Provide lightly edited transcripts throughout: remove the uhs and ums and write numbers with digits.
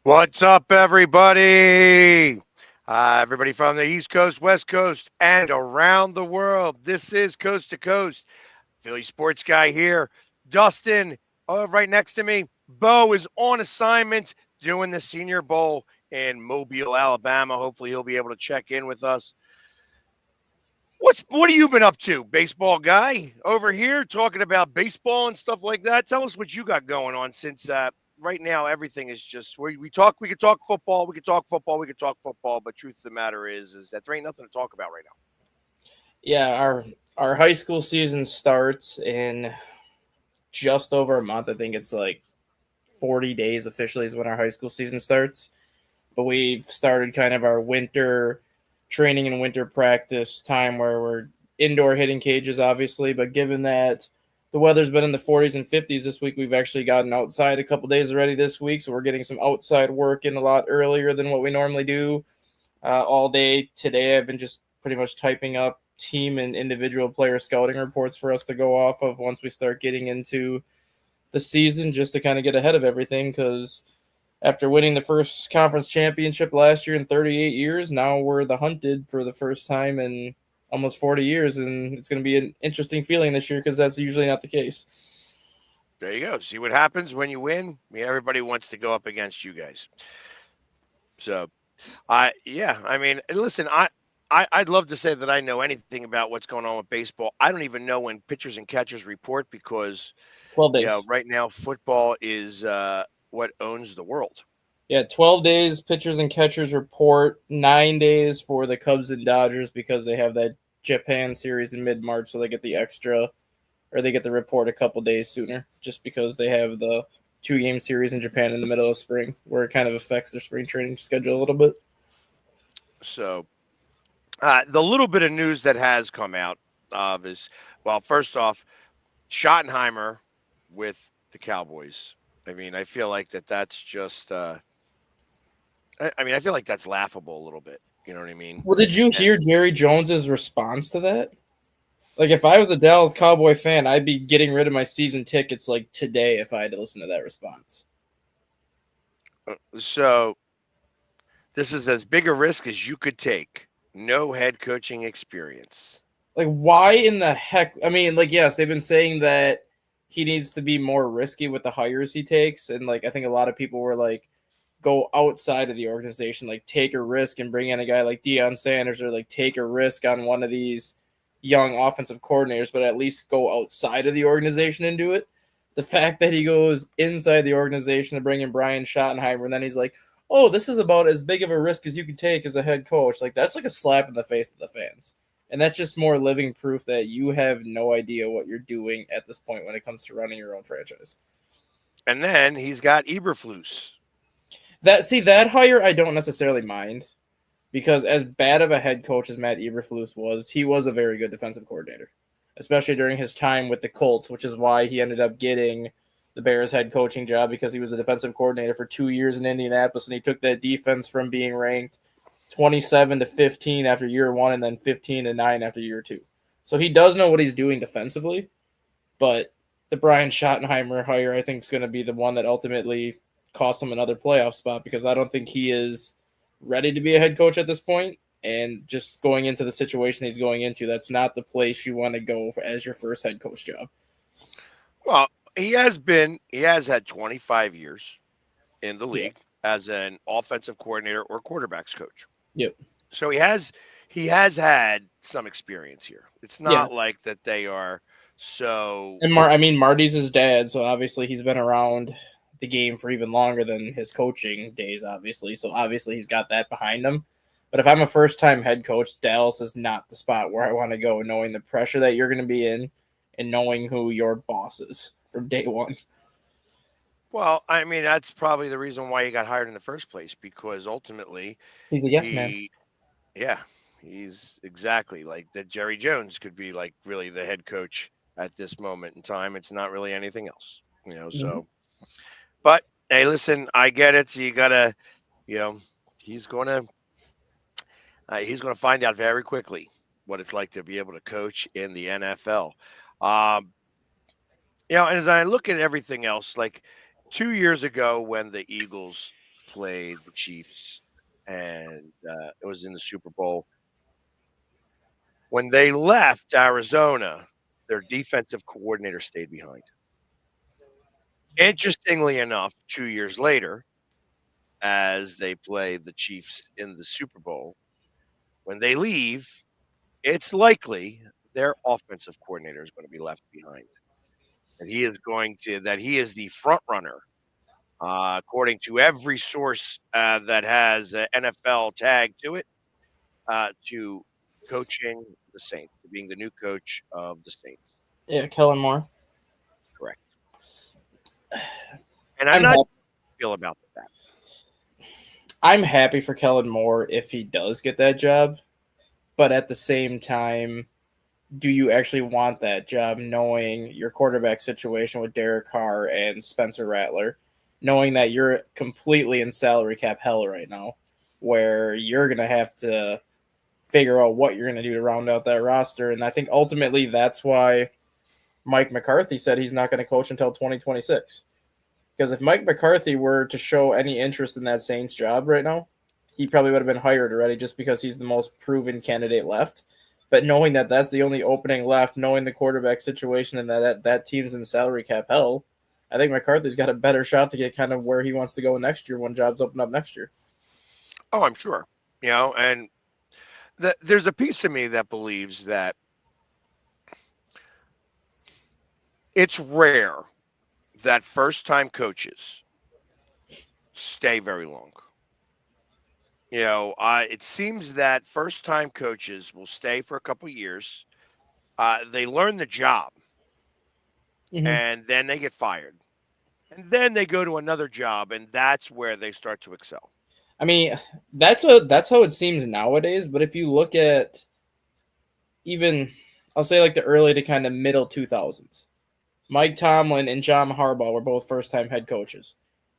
What's up, everybody? Everybody from the East Coast, West Coast, and around the world. This is Coast to Coast. Philly sports guy here. Dustin, right next to me. Bo is on assignment doing the Senior Bowl in Mobile, Alabama. Hopefully, he'll be able to check in with us. What have you been up to, baseball guy? Over here talking about baseball and stuff like that. Tell us what you got going on since right now everything is just we could talk football, we could talk football, we could talk football, but truth of the matter is that there ain't nothing to talk about right now. Yeah, our high school season starts in just over a month. I think it's like 40 days officially is when our high school season starts. But we've started kind of our winter training and winter practice time where we're indoor hitting cages, obviously. But given that the weather's been in the 40s and 50s this week, we've actually gotten outside a couple days already this week. So we're getting some outside work in a lot earlier than what we normally do. All day today, I've been just pretty much typing up team and individual player scouting reports for us to go off of once we start getting into the season, just to kind of get ahead of everything. Because after winning the first conference championship last year in 38 years, now we're the hunted for the first time in almost 40 years, and it's going to be an interesting feeling this year because that's usually not the case. There you go. See what happens when you win. I mean, everybody wants to go up against you guys. So, yeah. I mean, listen, I'd love to say that I know anything about what's going on with baseball. I don't even know when pitchers and catchers report because 12 days. right now football is what owns the world. Yeah, 12 days pitchers and catchers report, 9 days for the Cubs and Dodgers because they have that Japan series in mid March, so they get the extra, or they get the report a couple days sooner, just because they have the 2 game series in Japan in the middle of spring, where it kind of affects their spring training schedule a little bit. So, the little bit of news that has come out is, well, first off, Schottenheimer with the Cowboys. I mean, I feel like that's just. I mean, I feel like that's laughable a little bit. You know what I mean? Well, did you And hear Jerry Jones's response to that? Like, if I was a Dallas Cowboy fan, I'd be getting rid of my season tickets like today if I had to listen to that response. so this is as big a risk as you could take. No head coaching experience. Like, why in the heck? I mean, like, yes, they've been saying that he needs to be more risky with the hires he takes, and like, I think a lot of people were like, go outside of the organization, like take a risk and bring in a guy like Deion Sanders, or like take a risk on one of these young offensive coordinators, but at least go outside of the organization and do it. The fact that he goes inside the organization to bring in Brian Schottenheimer, and then he's like, "Oh, this is about as big of a risk as you could take as a head coach." Like, that's like a slap in the face to the fans. And that's just more living proof that you have no idea what you're doing at this point when it comes to running your own franchise. And then he's got Eberflus. That hire I don't necessarily mind, because as bad of a head coach as Matt Eberflus was, he was a very good defensive coordinator, especially during his time with the Colts, which is why he ended up getting the Bears head coaching job, because he was the defensive coordinator for 2 years in Indianapolis, and he took that defense from being ranked 27 to 15 after year one, and then 15 to 9 after year two. So he does know what he's doing defensively, but the Brian Schottenheimer hire, I think, is going to be the one that ultimately costs him another playoff spot, because I don't think he is ready to be a head coach at this point. And just going into the situation he's going into, that's not the place you want to go as your first head coach job. Well, he has had 25 years in the Yeah. league as an offensive coordinator or quarterbacks coach. Yep. So he has had some experience here. It's Yeah. not like that they are so And Marty's his dad, so obviously he's been around the game for even longer than his coaching days, obviously. So obviously he's got that behind him. But if I'm a first time head coach, Dallas is not the spot where I want to go, knowing the pressure that you're going to be in and knowing who your boss is from day one. well. I mean, that's probably the reason why he got hired in the first place because ultimately He's a yes man. he, yeah, he's exactly like that. Jerry Jones could be like really the head coach at this moment in time. It's not really anything else, Mm-hmm. So, but hey, listen, I get it. So you gotta, you know, he's gonna he's gonna find out very quickly what it's like to be able to coach in the NFL. Um, and as I look at everything else, like 2 years ago when the Eagles played the Chiefs, and it was in the Super Bowl. When they left Arizona, their defensive coordinator stayed behind. Interestingly enough, 2 years later, as they play the Chiefs in the Super Bowl, when they leave, it's likely their offensive coordinator is going to be left behind. And he is the front runner, according to every source that has an NFL tag to it, to coaching the Saints, to being the new coach of the Saints. Yeah, Kellen Moore. Correct. And I'm I'm not happy. feel about that. I'm happy for Kellen Moore if he does get that job, but at the same time, do you actually want that job knowing your quarterback situation with Derek Carr and Spencer Rattler, knowing that you're completely in salary cap hell right now, where you're going to have to figure out what you're going to do to round out that roster? And I think ultimately that's why Mike McCarthy said he's not going to coach until 2026. Because if Mike McCarthy were to show any interest in that Saints job right now, he probably would have been hired already just because he's the most proven candidate left. But knowing that that's the only opening left, knowing the quarterback situation and that team's in salary cap hell, I think McCarthy's got a better shot to get kind of where he wants to go next year when jobs open up next year. Oh, I'm sure. And there's a piece of me that believes that it's rare that first-time coaches stay very long. It seems that first-time coaches will stay for a couple years. They learn the job, and then they get fired, and then they go to another job, and that's where they start to excel. I mean, that's how it seems nowadays. But if you look at even, I'll say like the early to kind of middle 2000s, Mike Tomlin and John Harbaugh were both first-time head coaches.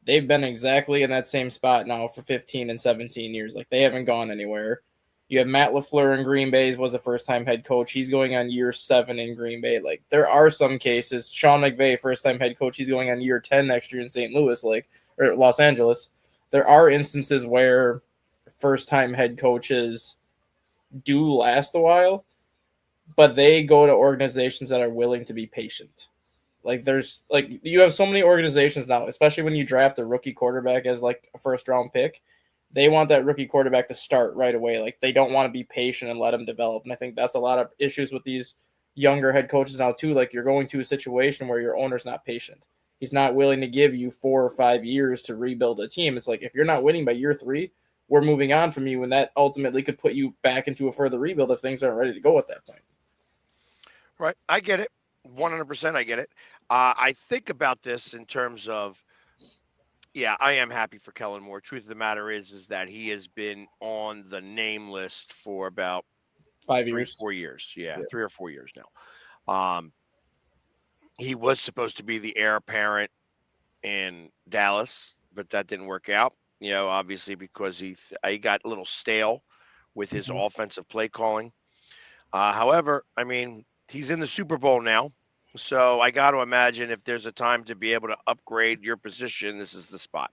They've been exactly in that same spot now for 15 and 17 years. Like, they haven't gone anywhere. You have Matt LaFleur in Green Bay was a first-time head coach. He's going on year 7 in Green Bay. Like, there are some cases. Sean McVay, first-time head coach, he's going on year 10 next year in St. Louis, or Los Angeles. There are instances where first-time head coaches do last a while, but they go to organizations that are willing to be patient. Like, you have so many organizations now, especially when you draft a rookie quarterback as like a first round pick, they want that rookie quarterback to start right away. Like, they don't want to be patient and let him develop. And I think that's a lot of issues with these younger head coaches now too. Like, you're going to a situation where your owner's not patient. He's not willing to give you 4 or 5 years to rebuild a team. It's like, if you're not winning by year 3, we're moving on from you. And that ultimately could put you back into a further rebuild if things aren't ready to go at that point. Right. I get it. 100%. I get it. I think about this in terms of, yeah, I am happy for Kellen Moore. Truth of the matter is that he has been on the name list for about 5 years, 4 years. Yeah, 3 or 4 years now. He was supposed to be the heir apparent in Dallas, but that didn't work out. Obviously because he got a little stale with his offensive play calling. However, I mean, he's in the Super Bowl now. So I got to imagine if there's a time to be able to upgrade your position, this is the spot.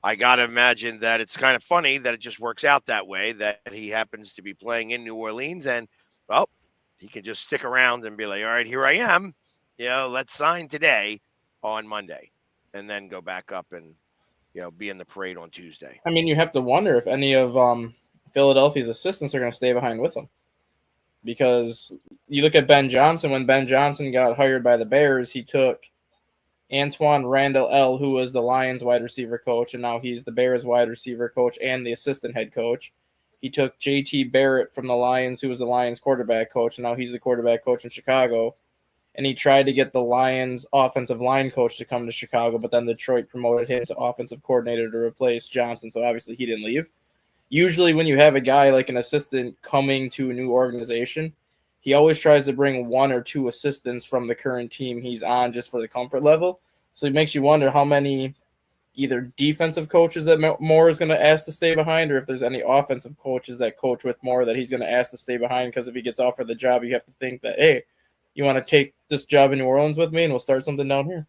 I got to imagine that it's kind of funny that it just works out that way, that he happens to be playing in New Orleans and, well, he can just stick around and be like, all right, here I am. Let's sign today on Monday and then go back up and, be in the parade on Tuesday. I mean, you have to wonder if any of Philadelphia's assistants are going to stay behind with him. Because you look at Ben Johnson, when Ben Johnson got hired by the Bears, he took Antoine Randall L., who was the Lions wide receiver coach, and now he's the Bears wide receiver coach and the assistant head coach. He took J.T. Barrett from the Lions, who was the Lions quarterback coach, and now he's the quarterback coach in Chicago. And he tried to get the Lions offensive line coach to come to Chicago, but then Detroit promoted him to offensive coordinator to replace Johnson, so obviously he didn't leave. Usually when you have a guy like an assistant coming to a new organization, he always tries to bring 1 or 2 assistants from the current team he's on just for the comfort level. So it makes you wonder how many either defensive coaches that Moore is going to ask to stay behind, or if there's any offensive coaches that coach with Moore that he's going to ask to stay behind, because if he gets offered the job, you have to think that, hey, you want to take this job in New Orleans with me and we'll start something down here.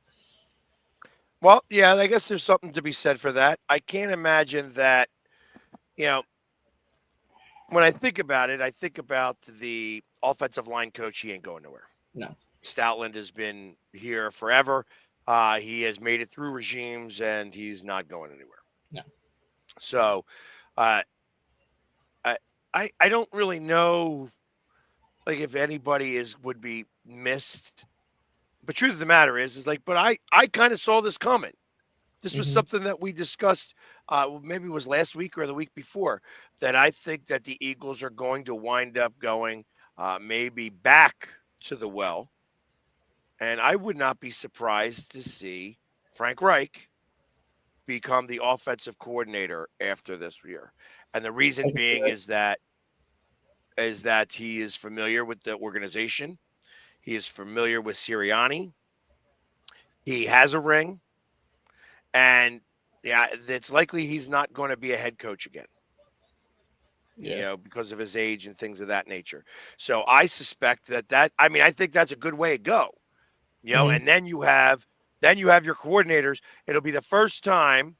Well, yeah, I guess there's something to be said for that. I can't imagine that, you know, when I think about it, I think about the offensive line coach. He ain't going nowhere. No. Stoutland has been here forever. He has made it through regimes, and he's not going anywhere. No. So, uh, I, I don't really know, like, if anybody is would be missed. But truth of the matter is like, but I kind of saw this coming. This was Hmm. something that we discussed, maybe it was last week or the week before, that I think that the Eagles are going to wind up going, maybe back to the well. And I would not be surprised to see Frank Reich become the offensive coordinator after this year. And the I reason can see being that. is that he is familiar with the organization. He is familiar with Sirianni. He has a ring, and yeah, it's likely he's not going to be a head coach again. Yeah. Because of his age and things of that nature. So I suspect I mean, I think that's a good way to go. Hmm. And then you have your coordinators. It'll be the first time,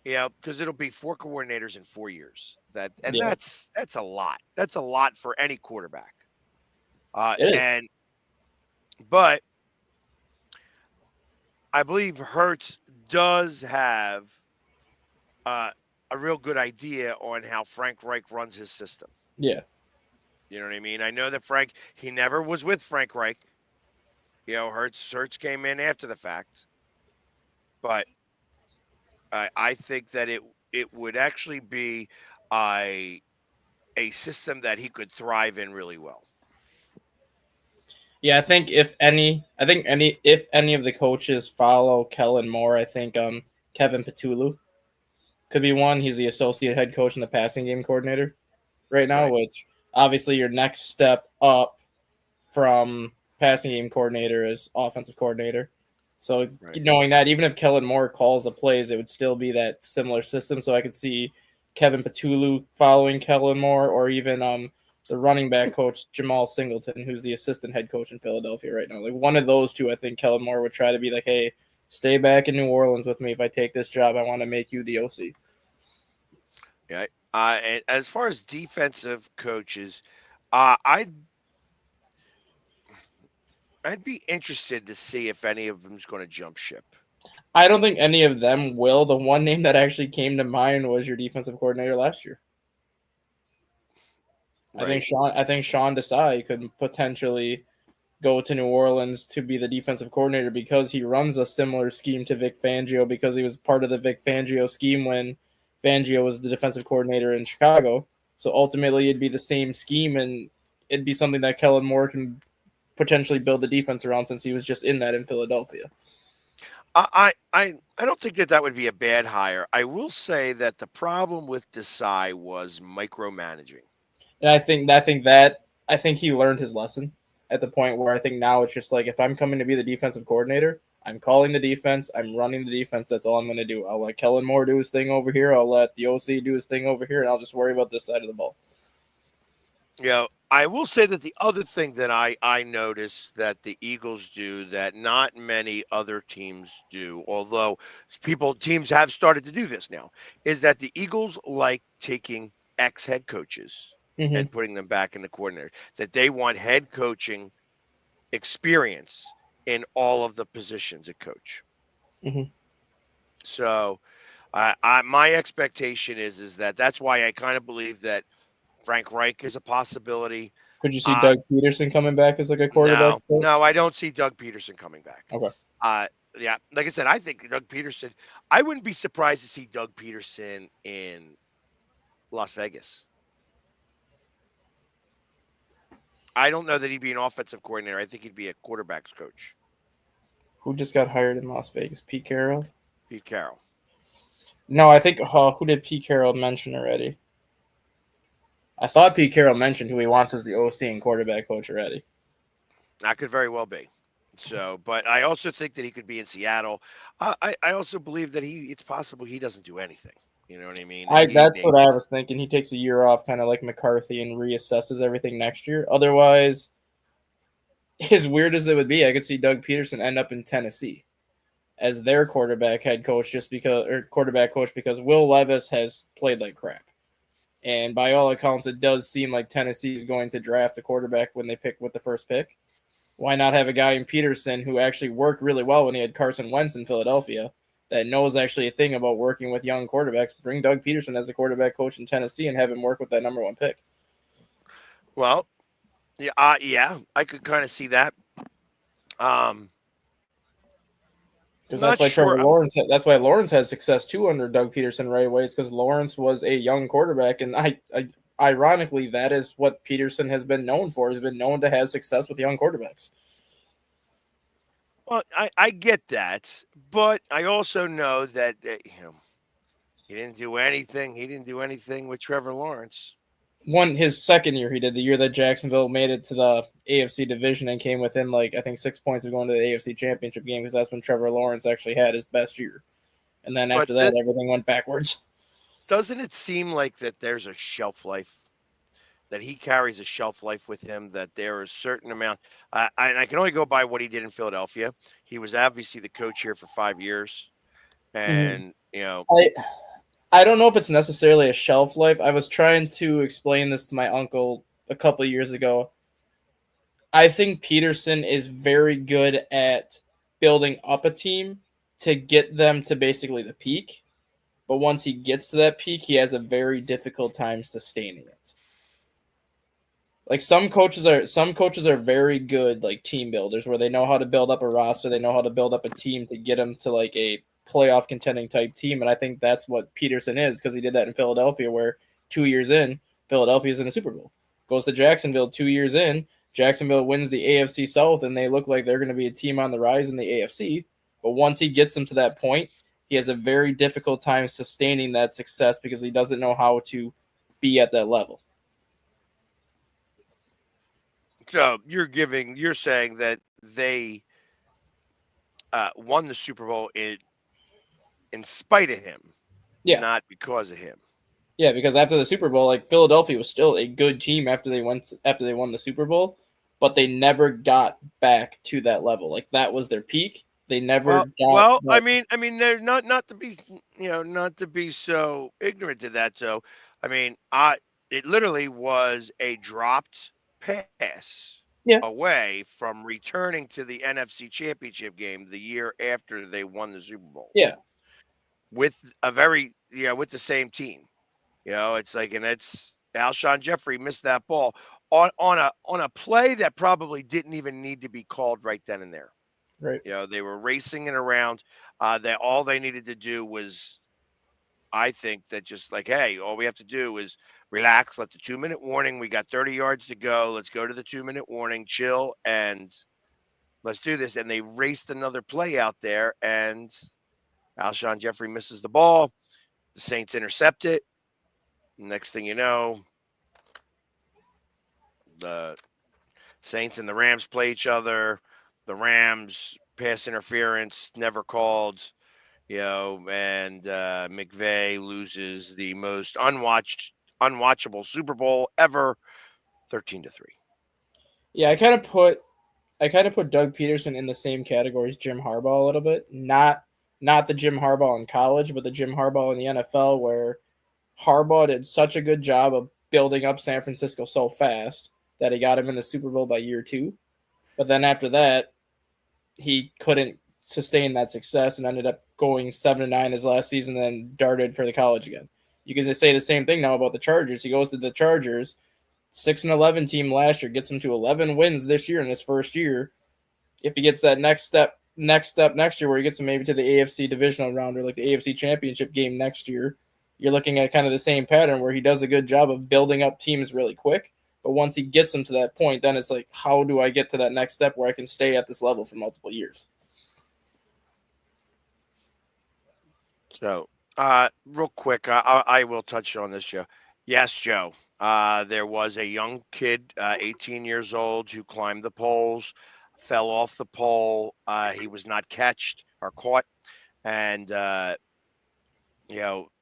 because it'll be 4 coordinators in 4 years. And Yeah. that's a lot. That's a lot for any quarterback. It is. And but I believe Hertz does have uh, a real good idea on how Frank Reich runs his system. Yeah. You know what I mean? I know that he never was with Frank Reich. Hertz came in after the fact, but I think that it would actually be a a system that he could thrive in really well. Yeah, I think any of the coaches follow Kellen Moore, I think Kevin Petulu could be one. He's the associate head coach and the passing game coordinator right now, Right. which obviously your next step up from passing game coordinator is offensive coordinator. So Right. knowing that, even if Kellen Moore calls the plays, it would still be that similar system. So I could see Kevin Petulu following Kellen Moore, or even the running back coach Jamal Singleton, who's the assistant head coach in Philadelphia right now. Like one of those two, I think Kellen Moore would try to be like, "Hey, stay back in New Orleans with me. If I take this job, I want to make you the OC." Yeah. And as far as defensive coaches, I'd be interested to see if any of them's going to jump ship. I don't think any of them will. The one name that actually came to mind was your defensive coordinator last year. Right. I think Sean Desai could potentially go to New Orleans to be the defensive coordinator because he runs a similar scheme to Vic Fangio, because he was part of the Vic Fangio scheme when Fangio was the defensive coordinator in Chicago. So ultimately, it'd be the same scheme, and it'd be something that Kellen Moore can potentially build the defense around, since he was just in that in Philadelphia. I don't think that would be a bad hire. I will say that the problem with Desai was micromanaging. And I think he learned his lesson at the point where I think now it's just like, if I'm coming to be the defensive coordinator, I'm calling the defense, I'm running the defense. That's all I'm going to do. I'll let Kellen Moore do his thing over here. I'll let the OC do his thing over here, and I'll just worry about this side of the ball. I will say that the other thing that I noticed that the Eagles do that not many other teams do, although teams have started to do this now, is that the Eagles like taking ex head coaches Mm-hmm. and putting them back in the coordinator. That they want head coaching experience in all of the positions at coach. Mm-hmm. So, my expectation is that that's why I kind of believe that Frank Reich is a possibility. Could you see Uh, Doug Peterson coming back as like a quarterback no, no, coach? I don't see Doug Peterson coming back. Okay. Uh, yeah, like I said, I think Doug Peterson. I wouldn't be surprised to see Doug Peterson in Las Vegas. I don't know that he'd be an offensive coordinator. I think he'd be a quarterbacks coach. Who just got hired in Las Vegas? Pete Carroll? Pete Carroll. No, I think who did Pete Carroll mention already? I thought Pete Carroll mentioned who he wants as the OC and quarterback coach already. That could very well be. So, but I also think that he could be in Seattle. I also believe that it's possible he doesn't do anything. You know what I mean? That's what I was thinking. He takes a year off, kind of like McCarthy, and reassesses everything next year. Otherwise, as weird as it would be, I could see Doug Peterson end up in Tennessee. as their quarterback head coach just because or quarterback coach because Will Levis has played like crap. And by all accounts, it does seem like Tennessee is going to draft a quarterback when they pick with the first pick. Why not have a guy in Peterson who actually worked really well when he had Carson Wentz in Philadelphia that knows actually a thing about working with young quarterbacks? Bring Doug Peterson as the quarterback coach in Tennessee and have him work with that number one pick. Well, yeah, yeah, I could kind of see that. Um, Because that's not why sure. That's why Lawrence had success too under Doug Peterson right away. It's because Lawrence was a young quarterback, and ironically, that is what Peterson has been known for. Has been known to have success with young quarterbacks. Well, I get that, but I also know that he didn't do anything. He didn't do anything with Trevor Lawrence. His second year he did, the year that Jacksonville made it to the AFC division and came within like I think 6 points of going to the AFC championship game because that's when Trevor Lawrence actually had his best year. And then But after that everything went backwards. doesn't it seem like that there's a shelf life, that he carries a shelf life with him, that there is a certain amount. I can only go by what he did in Philadelphia. He was obviously the coach here for 5 years. Mm-hmm. And, I don't know if it's necessarily a shelf life. I was trying to explain this to my uncle a couple of years ago. I think Peterson is very good at building up a team to get them to basically the peak. But once he gets to that peak, he has a very difficult time sustaining it. Like some coaches are very good like team builders where they know how to build up a roster, they know how to build up a team to get them to like a playoff contending type team, and I think that's what Peterson is because he did that in Philadelphia where 2 years in Philadelphia's in the Super Bowl. Goes to Jacksonville 2 years in, Jacksonville wins the AFC South and they look like they're going to be a team on the rise in the AFC, but once he gets them to that point, he has a very difficult time sustaining that success because he doesn't know how to be at that level. so you're saying that they won the Super Bowl in spite of him, Yeah. not because of him. Yeah, because after the Super Bowl, like Philadelphia was still a good team after they won the Super Bowl, but they never got back to that level. Like that was their peak. They never got I that. mean, they're not to be, not to be so ignorant to that. So, I mean, it literally was a dropped pass Yeah. away from returning to the NFC Championship game the year after they won the Super Bowl Yeah. with with the same team. It's like, and it's Alshon Jeffrey missed that ball on a play that probably didn't even need to be called right then and there. Right. They were racing it around. That all they needed to do was, I think, that just like, hey, all we have to do is relax, let the 2 minute warning. We got 30 yards to go. Let's go to the 2 minute warning, chill, and let's do this. And they raced another play out there, and Alshon Jeffrey misses the ball. The Saints intercept it. Next thing you know, the Saints and the Rams play each other. The Rams pass interference never called, and McVay loses the most unwatchable Super Bowl ever, 13-3. Yeah, I kind of put Doug Peterson in the same category as Jim Harbaugh a little bit. Not the Jim Harbaugh in college, but the Jim Harbaugh in the NFL where Harbaugh did such a good job of building up San Francisco so fast that he got him in the Super Bowl by year 2. But then after that, he couldn't sustain that success and ended up going 7-9 his last season, then darted for the college again. You can say the same thing now about the Chargers. He goes to the Chargers, 6-11 team last year, gets him to 11 wins this year in his first year. If he gets that next step next year where he gets him maybe to the AFC divisional round or like the AFC championship game next year, you're looking at kind of the same pattern where he does a good job of building up teams really quick. But once he gets them to that point, then it's like, how do I get to that next step where I can stay at this level for multiple years? So, real quick, I will touch on this, Joe. Yes, Joe. There was a young kid, 18 years old, who climbed the poles, fell off the pole. He was not catched or caught, and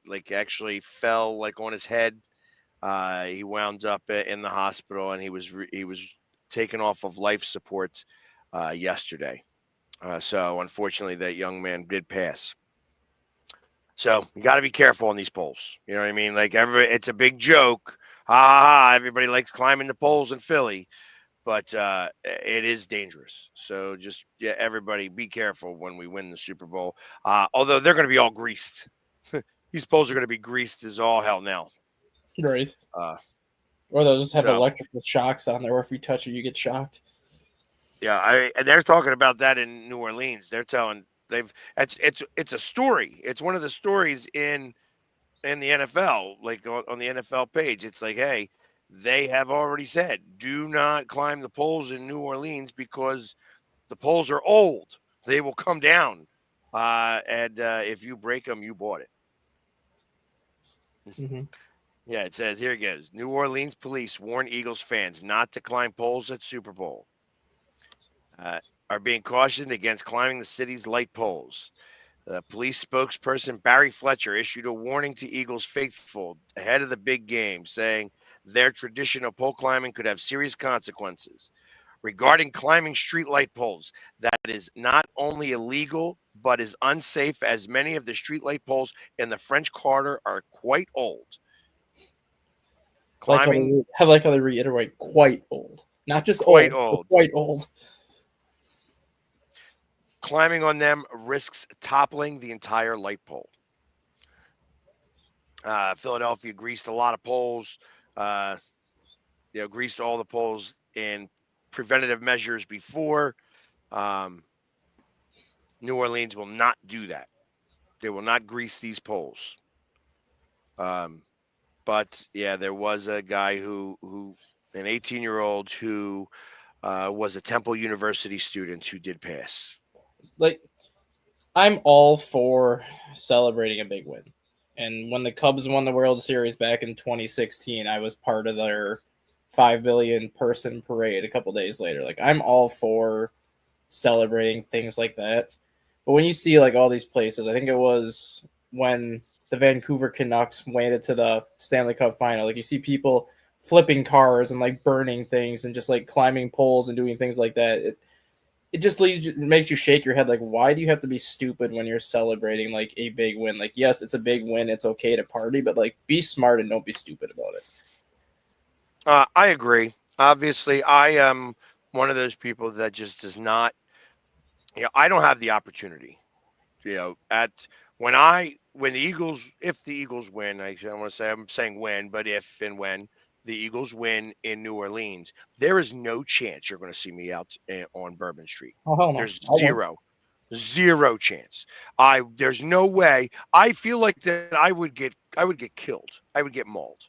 like actually fell like on his head. He wound up in the hospital, and he was taken off of life support yesterday. So unfortunately, that young man did pass. So you got to be careful on these poles. You know what I mean? Like it's a big joke. Ha ha ha! Everybody likes climbing the poles in Philly, but it is dangerous. So just yeah, everybody be careful when we win the Super Bowl. Although they're going to be all greased. These poles are going to be greased as all hell now. Right. Uh, Or they'll just have so electrical shocks on there, or if you touch it, you get shocked. yeah, and they're talking about that in New Orleans. They're telling it's a story. It's one of the stories in the NFL, like on the NFL page. It's like, hey, they have already said, do not climb the poles in New Orleans because the poles are old. They will come down, and if you break them, you bought it. Mm-hmm. Yeah, it says here it goes. New Orleans police warn Eagles fans not to climb poles at Super Bowl. Uh, are being cautioned against climbing the city's light poles. The police spokesperson Barry Fletcher issued a warning to Eagles faithful ahead of the big game, saying their tradition of pole climbing could have serious consequences. Regarding climbing streetlight poles, that is not only illegal, but is unsafe as many of the streetlight poles in the French Quarter are quite old. Like how Climbing I like how they reiterate quite old, not just quite old, but old. quite old. Climbing on them risks toppling the entire light pole. Philadelphia greased a lot of poles. Uh, greased all the poles in preventative measures before. Um, New Orleans will not do that. They will not grease these poles. Um, but yeah, there was a guy who an 18-year-old who was a Temple University student who did pass. Like I'm all for celebrating a big win. And when the Cubs won the World Series back in 2016, I was part of their 5 billion person parade a couple days later. Like I'm all for celebrating things like that. But when you see like all these places, I think it was when the Vancouver Canucks made it to the Stanley Cup final, like you see people flipping cars and like burning things and just like climbing poles and doing things like that. It just makes you shake your head. Like, why do you have to be stupid when you're celebrating like a big win? Like, yes, it's a big win. It's okay to party, but like, be smart and don't be stupid about it. I agree. Obviously, I am one of those people that just does not. I don't have the opportunity. At when the Eagles, if the Eagles win, I want to say I'm saying when, but if and when the Eagles win in New Orleans, there is no chance you're going to see me out on Bourbon Street. Oh hell no, There's I won't. zero chance. There's no way. I feel like that I would get killed. I would get mauled.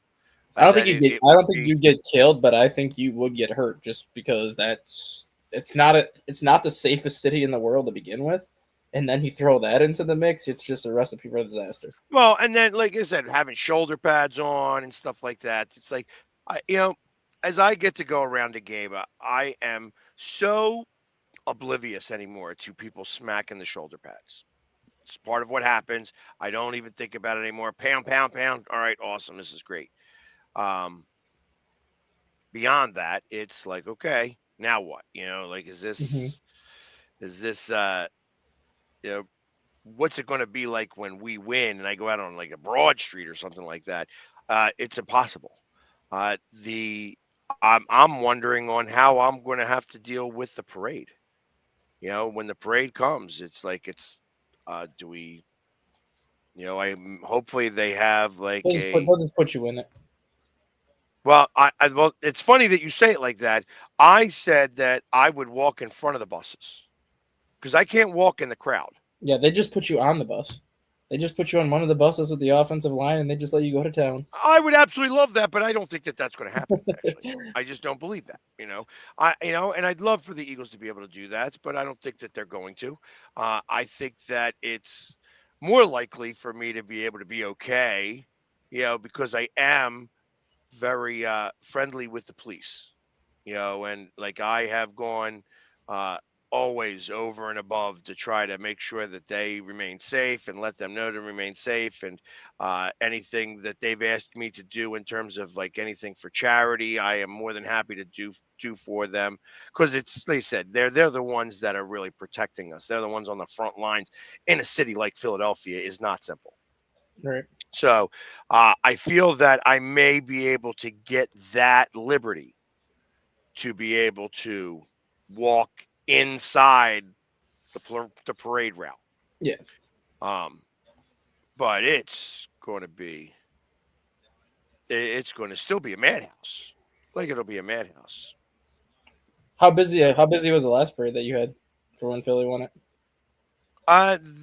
I don't think That you it, get. it I would don't think be. you get killed, but I think you would get hurt just because it's not a. It's not the safest city in the world to begin with, and then you throw that into the mix. It's just a recipe for disaster. Well, and then like I said, having shoulder pads on and stuff like that. It's like I, you know, as I get to go around a game, I am so oblivious anymore to people smacking the shoulder pads. It's part of what happens. I don't even think about it anymore. Pound, pound, pound. All right, awesome. This is great. Um, Beyond that, it's like, okay, now what? Like Mm-hmm. is this you know, what's it gonna be like when we win and I go out on like a broad street or something like that? It's impossible. The I'm wondering on how I'm gonna have to deal with the parade. When the parade comes, it's like do we hopefully they have like a They'll just put you in it. well, it's funny that you say it like that. I said that I would walk in front of the buses because I can't walk in the crowd. Yeah, they just put you on the bus. They just put you on one of the buses with the offensive line, and they just let you go to town. I would absolutely love that, but I don't think that that's going to happen. Actually, I just don't believe that. And I'd love for the Eagles to be able to do that, but I don't think that they're going to. I think that it's more likely for me to be able to be okay, because I am very friendly with the police. And like I have gone uh, always over and above to try to make sure that they remain safe and let them know to remain safe. And anything that they've asked me to do in terms of like anything for charity, I am more than happy to do for them, because it's, they said, they're the ones that are really protecting us. They're the ones on the front lines in a city like Philadelphia. Is not simple. Right. So I feel that I may be able to get that liberty to be able to walk inside the parade route. Yeah. Um, but it's going to still be a madhouse. Like, it'll be a madhouse. How busy? How busy was the last parade that you had for when Philly won it?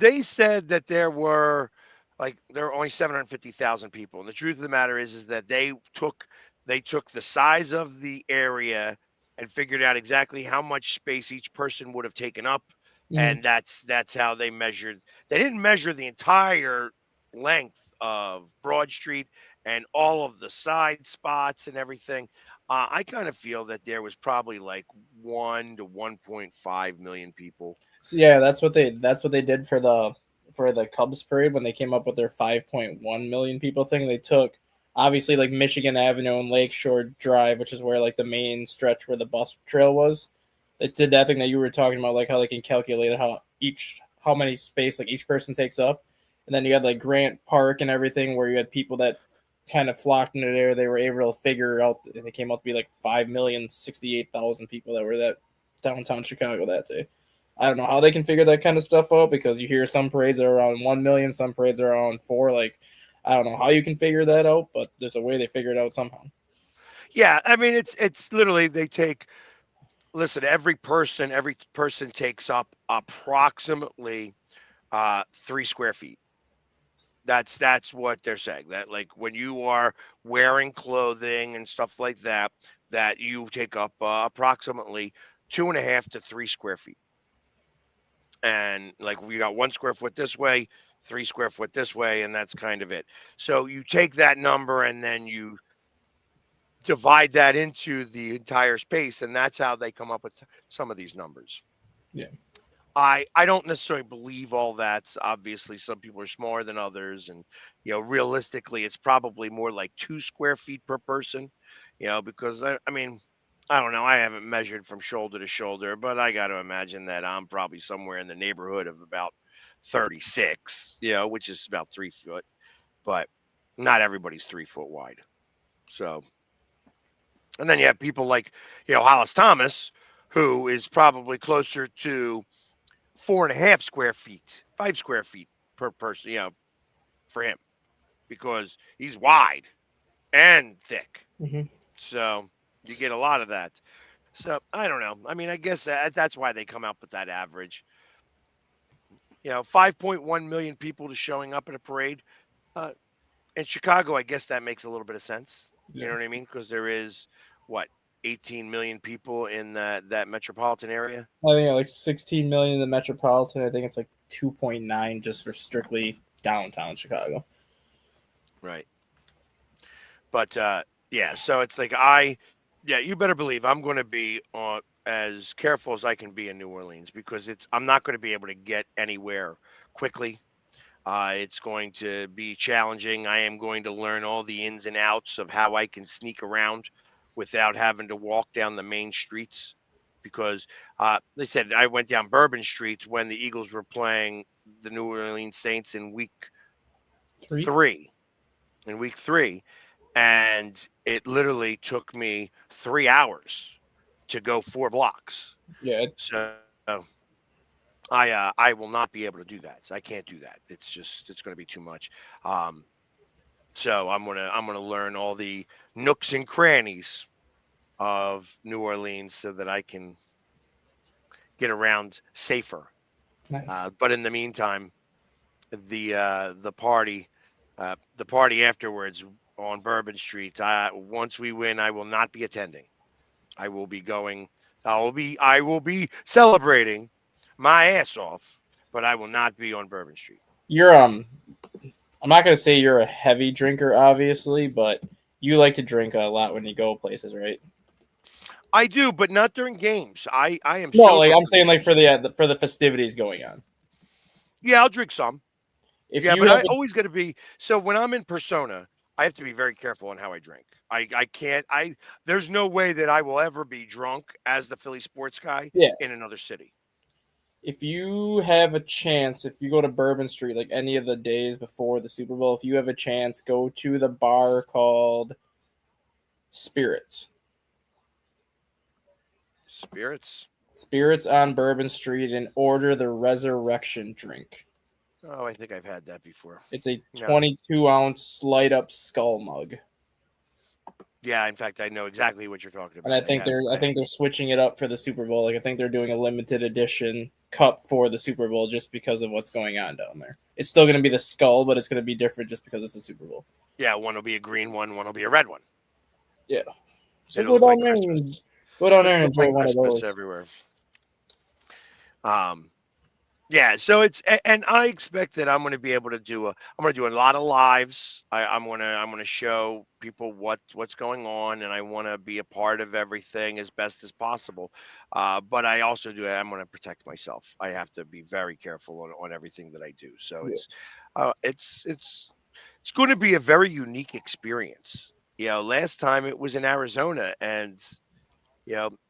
They said that there were only 750,000 people, and the truth of the matter is that they took the size of the area and figured out exactly how much space each person would have taken up, Mhm. and that's how they measured. They didn't measure the entire length of Broad Street and all of the side spots and everything. I kind of feel that there was probably like 1 to 1.5 million people. So yeah, that's what they did for the Cubs parade when they came up with their 5.1 million people thing. They took obviously like Michigan Avenue and Lakeshore Drive, which is where like the main stretch where the bus trail was. They did that thing that you were talking about, like how they can calculate how many space like each person takes up, and then you had like Grant Park and everything where you had people that kind of flocked into there. They were able to figure out, and they came out to be like 5,068,000 people that were that downtown Chicago that day. I don't know how they can figure that kind of stuff out, because you hear some parades are around 1 million, some parades are around 4. Like, I don't know how you can figure that out, but there's a way they figure it out somehow. Yeah, I mean, it's literally, they take, listen, every person takes up approximately 3 square feet. That's what they're saying. That, like, when you are wearing clothing and stuff like that, that you take up approximately 2.5 to 3 square feet. And like, we got 1 square foot this way, 3 square foot this way, and that's kind of it. So you take that number and then you divide that into the entire space, and that's how they come up with some of these numbers. Yeah. I don't necessarily believe all that. Obviously, some people are smaller than others, and realistically, it's probably more like 2 square feet per person. Because I mean, I don't know. I haven't measured from shoulder to shoulder, but I got to imagine that I'm probably somewhere in the neighborhood of about 36. Which is about 3 foot, but not everybody's 3 foot wide. So, and then you have people like Hollis Thomas, who is probably closer to 4.5 square feet, 5 square feet per person, for him, because he's wide and thick. Mm-hmm. So you get a lot of that. So I don't know. I mean, I guess that's why they come up with that average. 5.1 million people to showing up at a parade. Uh, in Chicago, I guess that makes a little bit of sense. You Yeah. know what I mean? Because there is what, 18 million people in that metropolitan area. I think like 16 million in the metropolitan. I think it's like 2.9 just for strictly downtown Chicago. Right. But yeah, so it's like, yeah, you better believe I'm going to be as careful as I can be in New Orleans, because I'm not going to be able to get anywhere quickly. It's going to be challenging. I am going to learn all the ins and outs of how I can sneak around without having to walk down the main streets. Because they said I went down Bourbon Street when the Eagles were playing the New Orleans Saints in week 3. three. In week three, and it literally took me 3 hours to go 4 blocks. Yeah. So I will not be able to do that. I can't do that. It's going to be too much. Um, so I'm gonna learn all the nooks and crannies of New Orleans so that I can get around safer. Nice. But in the meantime, the party afterwards on Bourbon Street. Once we win, I will not be attending. I will be going. I will be celebrating my ass off, but I will not be on Bourbon Street. You're I'm not gonna say you're a heavy drinker, obviously, but you like to drink a lot when you go places, right? I do, but not during games. I am No, like sober I'm for saying, like games. for the festivities going on. Yeah, I'll drink some. If Yeah, you but have I a always got to be so when I'm in persona, I have to be very careful on how I drink. I can't I there's no way that I will ever be drunk as the Philly sports guy yeah, in another city. if you have a chance, if you go to Bourbon Street, like any of the days before the Super Bowl, if you have a chance, go to the bar called Spirits. Spirits. Spirits on Bourbon Street and order the Resurrection drink. Oh, I think I've had that before. It's a No. 22-ounce light up skull mug. Yeah, in fact, I know exactly what you're talking And about. I think they're switching it up for the Super Bowl. Like I think they're doing a limited edition cup for the Super Bowl just because of what's going on down there. It's still going to be the skull, but it's going to be different just because it's a Super Bowl. Yeah, one will be a green one will be a red one. Yeah. So It'll look like Christmas. go down there It'll and look enjoy like one of Christmas those. everywhere. Um, Yeah, so and I expect that I'm going to be able to I'm going to do a lot of lives. I'm going to show people what's going on, and I want to be a part of everything as best as possible. But I also I'm going to protect myself. I have to be very careful on everything that I do. So Yeah. it's going to be a very unique experience. Last time it was in Arizona, and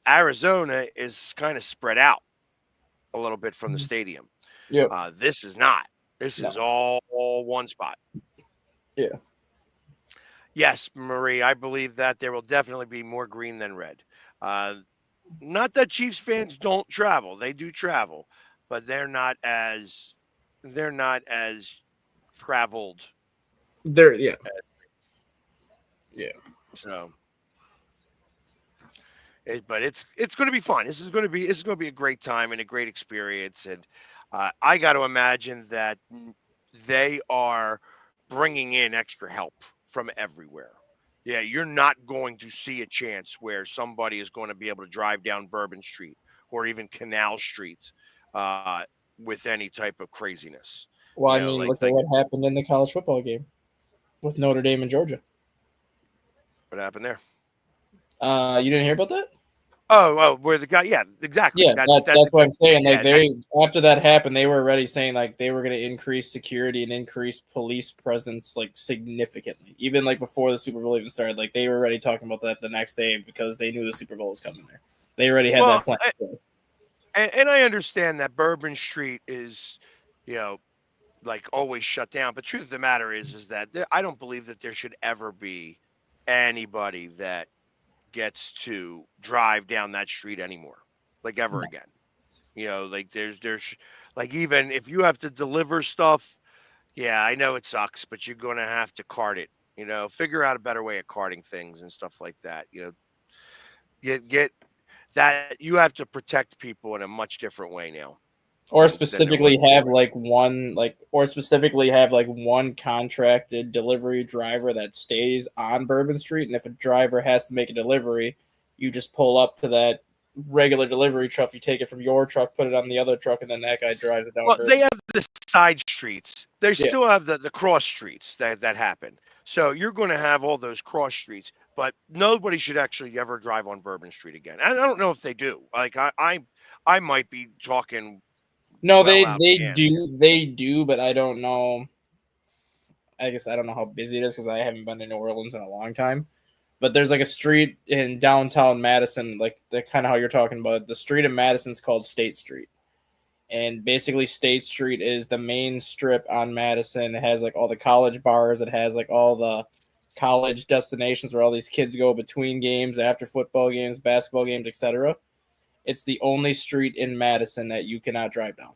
Arizona is kind of spread out a little bit from the stadium. Yep. This is not. This is No. all one spot. Yeah. Yes, Marie, I believe that there will definitely be more green than red. Uh, Not that Chiefs fans don't travel; they do travel, but they're not as traveled. There. Yeah. Yeah. So, but it's going to be fun. This is going to be a great time and a great experience. And I got to imagine that they are bringing in extra help from everywhere. Yeah, you're not going to see a chance where somebody is going to be able to drive down Bourbon Street or even Canal Street uh, with any type of craziness. Well, I mean, Like look at what happened in the college football game with Notre Dame and Georgia. what happened there. You didn't hear about that? Where the guy? Yeah, exactly. Yeah, That's that's what I'm exactly. saying. Like Yeah, that's after that happened, they were already saying like they were going to increase security and increase police presence like significantly. Even like before the Super Bowl even started, like they were already talking about that the next day because they knew the Super Bowl was coming there. They already had well, that plan. and I understand that Bourbon Street is, you know, like always shut down. But truth of the matter is that I don't believe that there should ever be anybody that gets to drive down that street anymore, like ever No. again. Like like even if you have to deliver stuff, yeah, I know it sucks, but you're gonna have to cart it. Figure out a better way of carting things and stuff like that. Get that you have to protect people in a much different way now Or than there was specifically have before. like one like or specifically have like one contracted delivery driver that stays on Bourbon Street, and if a driver has to make a delivery, you just pull up to that regular delivery truck, you take it from your truck, put it on the other truck, and then that guy drives it down Well, Bourbon. they have the side streets. They Yeah. still have the cross streets that happen. So you're going to have all those cross streets, but nobody should actually ever drive on Bourbon Street again. And I don't know if they do. Like I might be talking No, well out my ass. they do, but I don't know. I guess I don't know how busy it is because I haven't been to New Orleans in a long time. But there's like a street in downtown Madison, like the kind of how you're talking about. The street in Madison's called State Street, and basically State Street is the main strip on Madison. It has like all the college bars. It has like all the college destinations where all these kids go between games, after football games, basketball games, etc. It's the only street in Madison that you cannot drive down.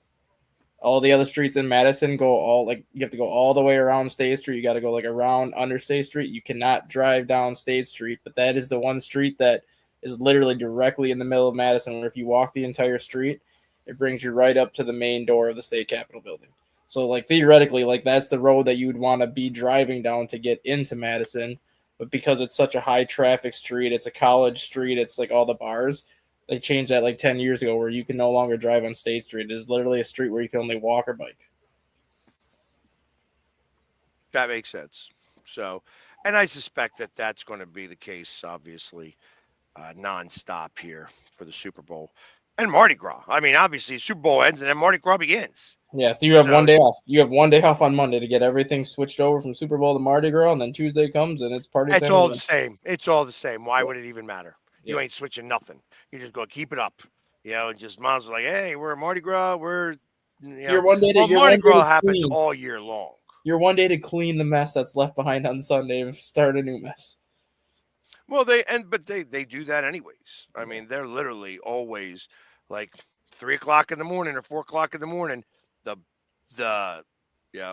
All the other streets in Madison go all like you have to go all the way around State Street. You got to go like around under State Street. You cannot drive down State Street, but that is the one street that is literally directly in the middle of Madison. Where if you walk the entire street, it brings you right up to the main door of the state capitol building. So like theoretically, like that's the road that you would want to be driving down to get into Madison. But because it's such a high traffic street, it's a college street. It's like all the bars they changed that like 10 years ago where you can no longer drive on State Street. It is literally a street where you can only walk or bike. That makes sense. So, and I suspect that that's going to be the case, obviously, nonstop here for the Super Bowl and Mardi Gras. I mean, obviously, Super Bowl ends and then Mardi Gras begins. Yeah, so you have So 1 day off. You have 1 day off on Monday to get everything switched over from Super Bowl to Mardi Gras, and then Tuesday comes and it's party it's time all the again. same. It's all the same. Why Yeah, would it even matter? You yeah. ain't switching nothing. You just go keep it up. And just moms are like, hey, we're Mardi Gras. Your 1 day to Well, your Mardi 1 day Gras to happens clean. all year long. Your 1 day to clean the mess that's left behind on Sunday and start a new mess. Well, but they do that anyways. I Yeah. mean, they're literally always like 3 o'clock in the morning or 4 o'clock in the morning. The the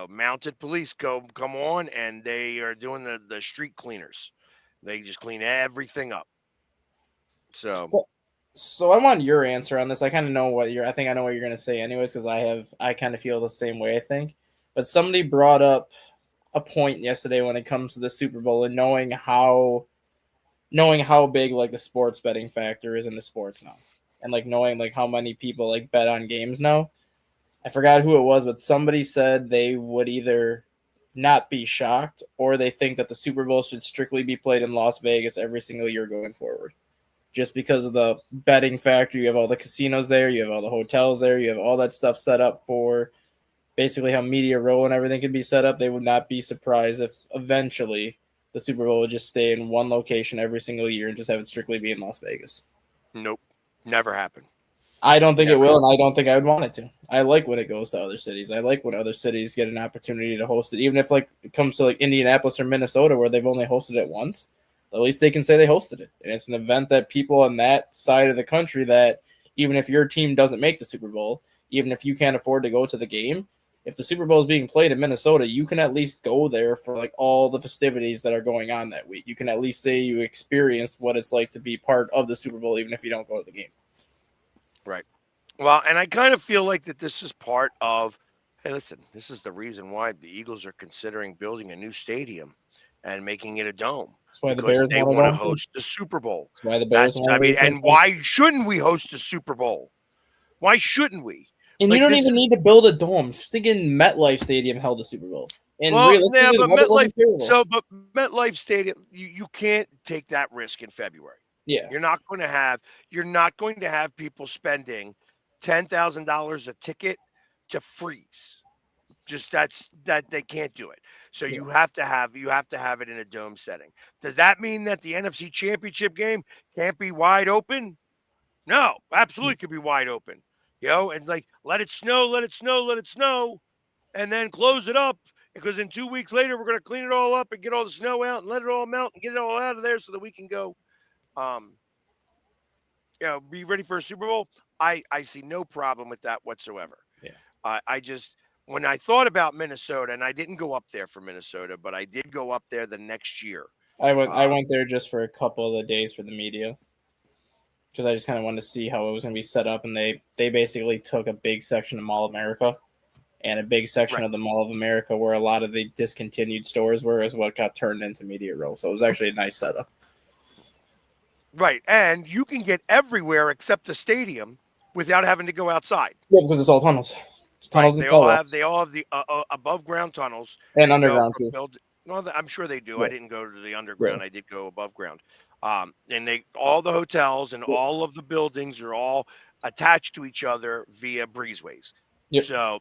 mounted police come on and they are doing the street cleaners. They just clean everything up. So So I want your answer on this. I kind of know what you're. I think I know what you're going to say, anyways, because I kind of feel the same way. I think, but somebody brought up a point yesterday when it comes to the Super Bowl and knowing how big like the sports betting factor is in the sports now, and like knowing like how many people like bet on games now. I forgot who it was, but somebody said they would either not be shocked or they think that the Super Bowl should strictly be played in Las Vegas every single year going forward just because of the betting factor. You have all the casinos there, you have all the hotels there, you have all that stuff set up for basically how Media Row and everything can be set up. They would not be surprised if eventually the Super Bowl would just stay in one location every single year and just have it strictly be in Las Vegas. nope, never happened. I don't think it Never. will, and I don't think I would want it to. I like when it goes to other cities. I like when other cities get an opportunity to host it, even if like it comes to like Indianapolis or Minnesota where they've only hosted it once. At least they can say they hosted it, and it's an event that people on that side of the country that even if your team doesn't make the Super Bowl, even if you can't afford to go to the game, if the Super Bowl is being played in Minnesota, you can at least go there for like all the festivities that are going on that week. You can at least say you experienced what it's like to be part of the Super Bowl, even if you don't go to the game. Right. Well, and I kind of feel like that this is part of. Hey, listen, this is the reason why the Eagles are considering building a new stadium and making it a dome That's why the because Bears they want want to to go. host the Super Bowl. That's why the Bears I want to do mean, the same and thing. why shouldn't we host a Super Bowl? Why shouldn't we? And you Like don't this even is need to build a dome. Stinking MetLife Stadium held the Super Bowl. And well, yeah, realistically, the but weather MetLife. wasn't terrible. But MetLife Stadium, you can't take that risk in February. Yeah. You're not going to have people spending $10,000 a ticket to freeze. Just that they can't do it. So Yeah. you have to have it in a dome setting. Does that mean that the NFC Championship game can't be wide open? No, absolutely could be wide open. And like let it snow, let it snow, let it snow, and then close it up because in 2 weeks later we're gonna clean it all up and get all the snow out and let it all melt and get it all out of there so that we can go um be ready for a Super Bowl. I see no problem with that whatsoever. Yeah. I just when I thought about Minnesota, and I didn't go up there for Minnesota, but I did go up there the next year. I Um, went there just for a couple of days for the media because I just kind of wanted to see how it was going to be set up, and they basically took a big section of Mall of America and a big section right, of the Mall of America where a lot of the discontinued stores were, is what got turned into Media Row. So it was actually a nice setup. right, and you can get everywhere except the stadium without having to go outside. Yeah, because it's all tunnels. It's Right, tunnels and sidewalks they all have the above ground tunnels and that go underground from too. build. Well, I'm sure they do. I Yeah, didn't go to the yeah, underground. I did go above ground. And they all the hotels and yeah. all of the buildings are all attached to each other via breezeways. Yep. So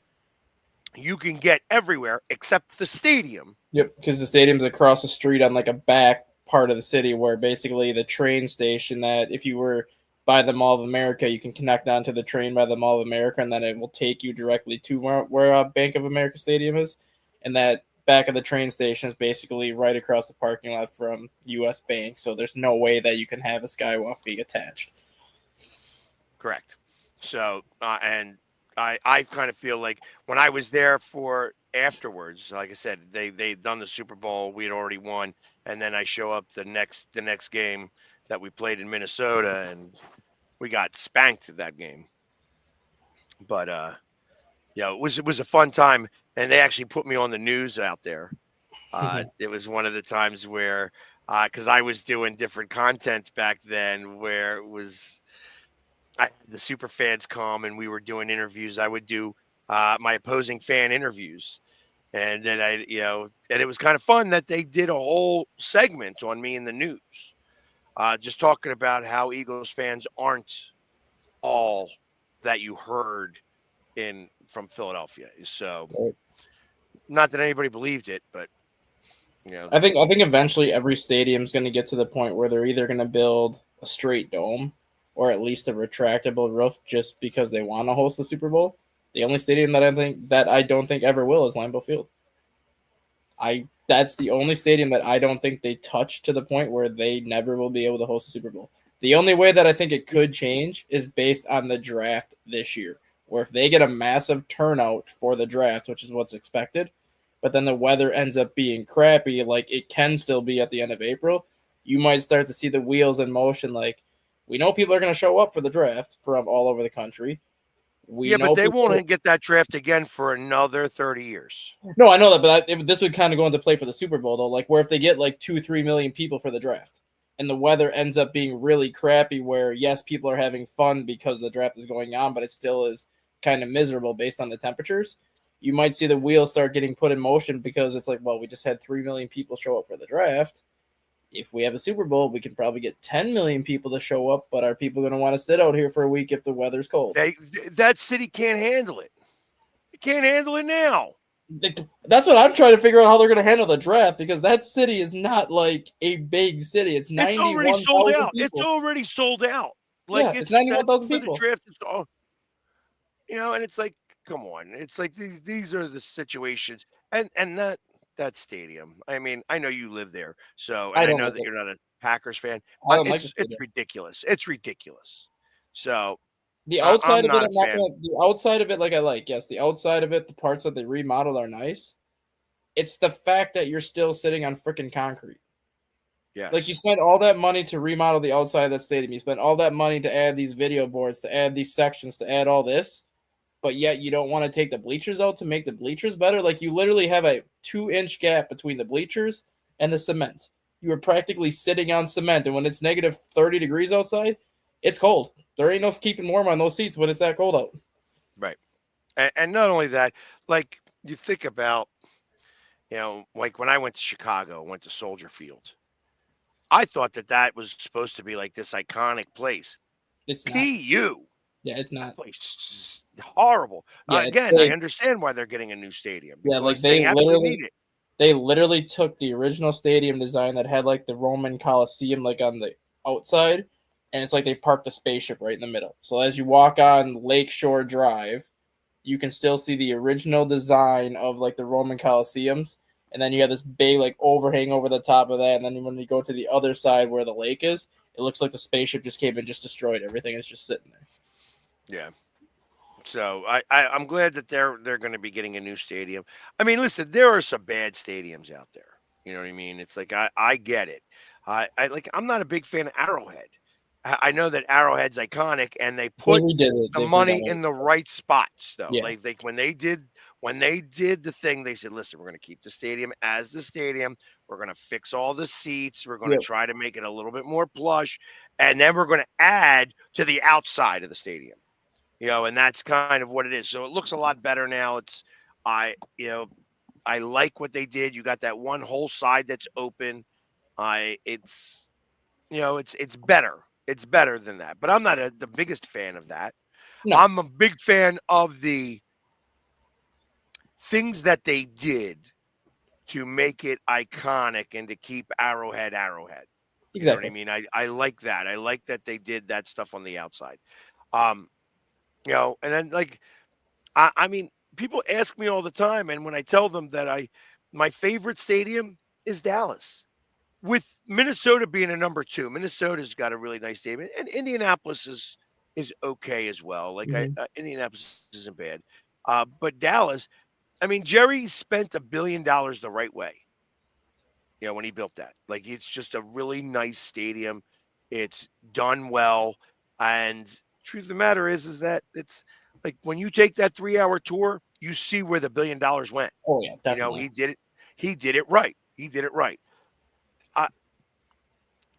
you can get everywhere except the stadium. Yep, because the stadium's across the street on like a back part of the city where basically the train station that if you were by the Mall of America, you can connect onto the train by the Mall of America, and then it will take you directly to where Bank of America Stadium is. And that back of the train station is basically right across the parking lot from U.S. Bank, so there's no way that you can have a skywalk be attached. Correct. So and I kind of feel like when I was there for afterwards, like I said, they'd done the Super Bowl, we had already won, and then I show up the next game that we played in Minnesota, and we got spanked at that game. But it was a fun time, and they actually put me on the news out there. It was one of the times where because I was doing different content back then, where it was I had the super fans come and we were doing interviews. I would do my opposing fan interviews. And then and it was kind of fun that they did a whole segment on me in the news. just talking about how Eagles fans aren't all that you heard in from Philadelphia. So, Right. not that anybody believed it, but you know, I think eventually every stadium's going to get to the point where they're either going to build a straight dome or at least a retractable roof just because they want to host the Super Bowl. The only stadium that I don't think ever will is Lambeau Field. That's the only stadium that I don't think they touch to the point where they never will be able to host a Super Bowl. The only way that I think it could change is based on the draft this year, where if they get a massive turnout for the draft, which is what's expected, but then the weather ends up being crappy, like it can still be at the end of April, you might start to see the wheels in motion. Like, we know people are going to show up for the draft from all over the country. We yeah, but know they people. won't get that draft again for another 30 years. No, I know that, but this would kind of go into play for the Super Bowl, though. Like, where if they get like 2-3 million people for the draft, and the weather ends up being really crappy, where yes, people are having fun because the draft is going on, but it still is kind of miserable based on the temperatures. You might see the wheels start getting put in motion because it's like, well, we just had 3 million people show up for the draft. If we have a Super Bowl, we can probably get 10 million people to show up, but are people going to want to sit out here for a week if the weather's cold? That city can't handle it. They can't handle it now. That's what I'm trying to figure out how they're going to handle the draft, because that city is not like a big city. It's It's already sold 91,000 out. It's people. already sold out. Like Yeah, it's it's that 91,000 for the people. draft. It's all, and it's like, come on. It's like these are the situations, and that stadium. I mean, I know you live there, so I and I don't know like that it. you're not a Packers fan, I but don't like the it's stadium. ridiculous. It's ridiculous. So The I'm outside of it, not a I'm not fan. gonna. The outside of it, like I like. Yes, the outside of it, the parts that they remodeled are nice. It's the fact that you're still sitting on freaking concrete. Like, you Yes. spent all that money to remodel the outside of that stadium. You spent all that money to add these video boards, to add these sections, to add all this, but yet you don't want to take the bleachers out to make the bleachers better. Like, you literally have a 2-inch gap between the bleachers and the cement. You are practically sitting on cement, and when it's negative 30 degrees outside, it's cold. There ain't no keeping warm on those seats when it's that cold out. Right. And not only that, like you think about, like when I went to Chicago, went to Soldier Field. I thought that was supposed to be like this iconic place. It's not. PU. Yeah, it's That not. place is horrible. Yeah, it's Again, I big. understand why they're getting a new stadium Yeah, like because they absolutely need it. they literally took the original stadium design that had like the Roman Coliseum like on the outside, and it's like they parked a spaceship right in the middle. So as you walk on Lakeshore Drive, you can still see the original design of like the Roman Coliseums, and then you have this big like overhang over the top of that, and then when you go to the other side where the lake is, it looks like the spaceship just came and just destroyed everything. It's just sitting there. Yeah. So I'm glad that they're going to be getting a new stadium. I mean, listen, there are some bad stadiums out there. You know what I mean? It's like I get it. I'm not a big fan of Arrowhead. I know that Arrowhead's iconic, and they They put redid it. the They forgot money what it in the was. right spots, though. Yeah. Like when they did the thing, they said, "Listen, we're going to keep the stadium as the stadium. We're going to fix all the seats. We're going to Yep. try to make it a little bit more plush, and then we're going to add to the outside of the stadium." And that's kind of what it is. So it looks a lot better now. I, you know, I like what they did. You got that one whole side that's open. It's, it's better. It's better than that. But I'm not the biggest fan of that. No. I'm a big fan of the things that they did to make it iconic and to keep Arrowhead Arrowhead. You know what I Exactly. mean? I like that. I like that they did that stuff on the outside. Um, and then like I mean, people ask me all the time, and when I tell them that my favorite stadium is Dallas, with Minnesota being a number two. Minnesota's got a really nice stadium, and Indianapolis is okay as well. Like Mm-hmm. Indianapolis isn't bad, but Dallas. I mean, Jerry spent $1 billion the right way. When he built that, like it's just a really nice stadium. It's done well, and truth of the matter is that it's like when you take that 3 hour tour, you see where the $1 billion went. Oh yeah, He definitely. did it. He did it right. He did it right.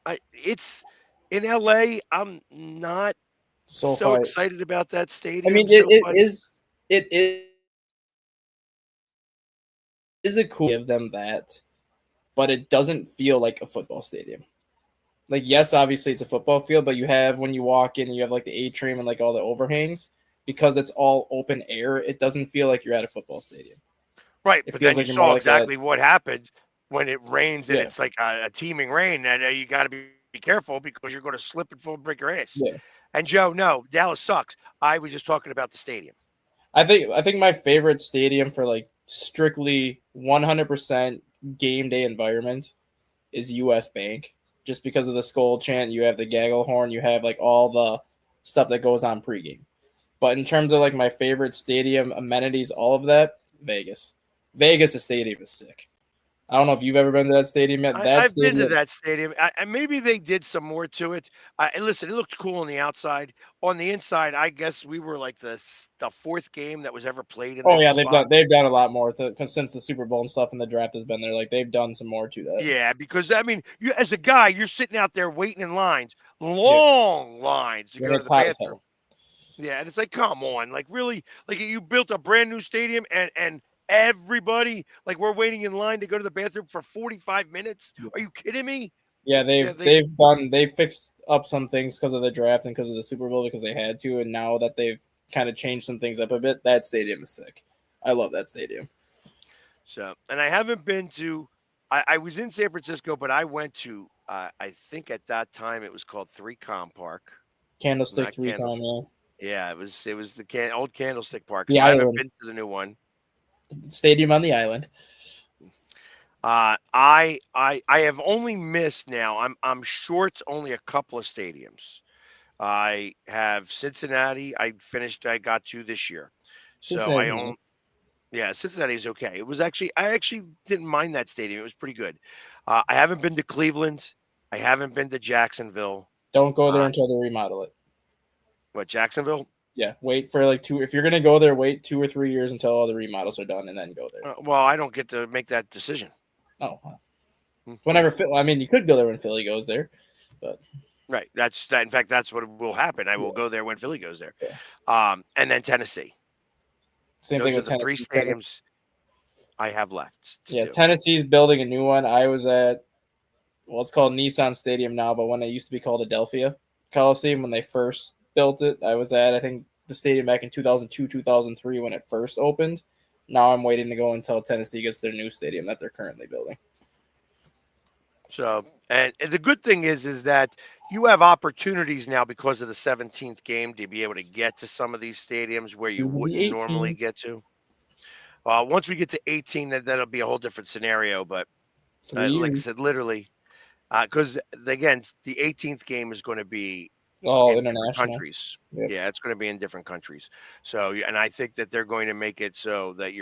I, it's in LA. I'm not So so far, excited about that I stadium. mean, it, So it far, is it is a cool give them that, but it doesn't feel like a football stadium. like, yes, obviously it's a football field, but you have, when you walk in, you have like the atrium and like all the overhangs. Because it's all open air, it doesn't feel like you're at a football stadium. Right, It but feels then you like you're more saw like a, exactly what happened when it rains and yeah, it's like a teeming rain, and you got to be careful because you're going to slip and fall and break your ass. yeah. And Joe, no, Dallas sucks. I was just talking about the stadium. I think my favorite stadium for like strictly 100% game day environment is US Bank, just because of the skull chant. You have the gaggle horn, you have like all the stuff that goes on pregame. But in terms of like my favorite stadium amenities, all of that, Vegas. Vegas, the stadium is sick. I don't know if you've ever been to that stadium yet. That I've been to stadium, that stadium. Maybe they did some more to it. And listen, it looked cool on the outside. On the inside, I guess we were like the fourth game that was ever played in oh that yeah, spot. they've done a lot more since the Super Bowl and stuff, and the draft has been there. Like they've done some more to that. Yeah, because I mean, you as a guy, you're sitting out there waiting in lines, Yeah, long lines to and go to it's the hot as bathroom. hell. Yeah, and it's like, come on, like really, like you built a brand new stadium and everybody like we're waiting in line to go to the bathroom for 45 minutes. Are you kidding me? Yeah, Yeah, they've fixed up some things because of the draft and because of the Super Bowl because they had to, and now that they've kind of changed some things up a bit, that stadium is sick. I love that stadium. so and I haven't been to. I was in San Francisco, but I went to. I think at that time it was called Three Com Park, Candlestick not three time, Candles. yeah. Yeah, it was the old Candlestick Park. The So I haven't island been to the new one. stadium on the island. I have only missed now. I'm short only a couple of stadiums. I have Cincinnati. I got to this year. So I Cincinnati, own yeah, Cincinnati is okay. I actually didn't mind that stadium. It was pretty good. I haven't been to Cleveland. I haven't been to Jacksonville. don't go there Uh, until they remodel it. what Jacksonville? Yeah, wait for like two. If you're gonna go there, wait 2 or 3 years until all the remodels are done, and then go there. Well, I don't get to make that decision. Oh, huh. Yeah. Whenever Phil, I mean, you could go there when Philly goes there, but Right. That's that. In fact, that's what will happen. I will yeah, go there when Philly goes there. yeah. And then Tennessee. Same thing Those are with the three Tennessee. stadiums I have left to Yeah, do. Tennessee's building a new one. I was at, well, it's called Nissan Stadium now, but when it used to be called Adelphia Coliseum, when they first built it, I was at, I think, the stadium back in 2002, 2003 when it first opened. Now I'm waiting to go until Tennessee gets their new stadium that they're currently building. So, and the good thing is that you have opportunities now because of the 17th game to be able to get to some of these stadiums where you Soon to be wouldn't normally 18. get to. Once we get to 18, that'll be a whole different scenario. But Three like I years. said, literally, because again, the 18th game is going to be All in different international. countries. Yep. Yeah, it's going to be in different countries. So, and I think that they're going to make it so that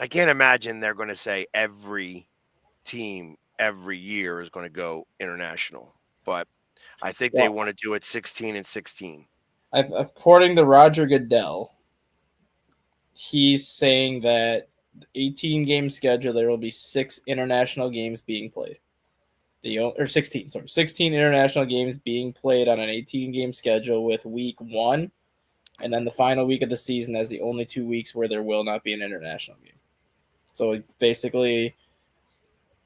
I can't imagine they're going to say every team every year is going to go international, but I think they Well, want to do it 16 and 16. according to Roger Goodell, he's saying that the 18 game schedule, there will be 6 international games being played. Or 16, sorry, 16 international games being played on an 18 game schedule with week 1 and then the final week of the season as the only 2 weeks where there will not be an international game. So basically,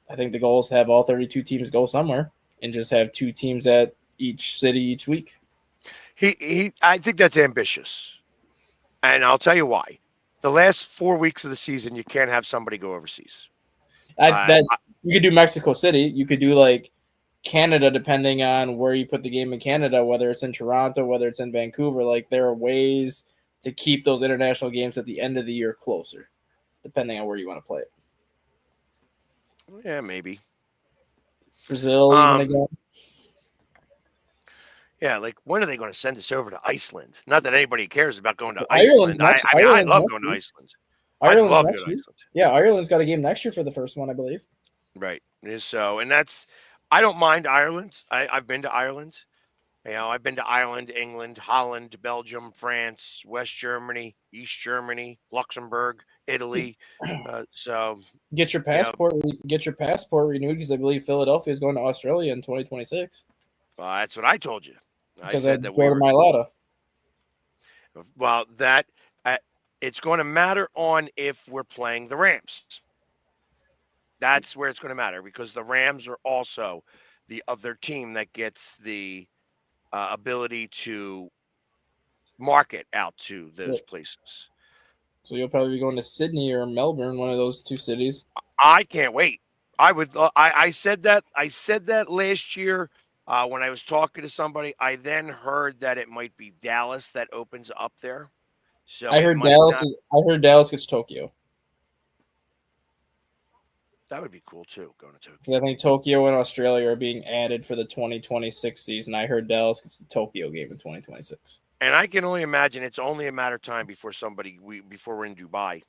I think the goal is to have all 32 teams go somewhere and just have 2 teams at each city each week. I think that's ambitious, and I'll tell you why. The last 4 weeks of the season, you can't have somebody go overseas. I, That's, you could do Mexico City. You could do like Canada, depending on where you put the game in Canada, whether it's in Toronto, whether it's in Vancouver. Like there are ways to keep those international games at the end of the year closer, depending on where you want to play it. yeah, maybe. Brazil, even Um, again. yeah, like when are they going to send us over to Iceland? Not that anybody cares about going to Ireland's Iceland. next. I mean, I Ireland's love next going to year. Iceland. I'd Ireland's love to go next to year. Iceland. Yeah, Ireland's got a game next year for the first one, I believe. Right. So, and that's I don't mind Ireland. I've been to Ireland. I've been to Ireland, England, Holland, Belgium, France, West Germany, East Germany, Luxembourg, Italy. So, Get your you know, passport. Get your passport renewed because I believe Philadelphia is going to Australia in 2026. that's what I told you. I Because I said that we go to were, Milata. well, uh, it's going to matter on if we're playing the Rams. That's where it's going to matter because the Rams are also the other team that gets the ability to market out to those places. So you'll probably be going to Sydney or Melbourne, one of those two cities. I can't wait. I would. I said that. I said that last year when I was talking to somebody. I then heard that it might be Dallas that opens up there. So I it heard might Dallas. not. I heard Dallas gets Tokyo. That would be cool too. Going to Because I Tokyo. think Tokyo and Australia are being added for the 2026 season. I heard Dallas gets the Tokyo game in 2026. And I can only imagine it's only a matter of time before before we're in Dubai.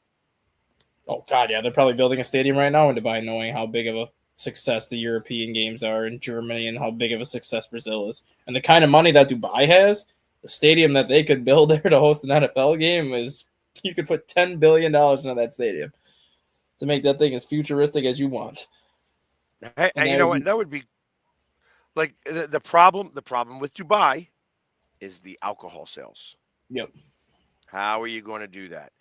Oh God, yeah, they're probably building a stadium right now in Dubai, knowing how big of a success the European games are in Germany and how big of a success Brazil is, and the kind of money that Dubai has. The stadium that they could build there to host an NFL game is you could put $10 billion into that stadium to make that thing as futuristic as you want. Hey, And you that know would what? be That would be like the problem. The problem with Dubai is the alcohol sales. yep. How are you going to do that?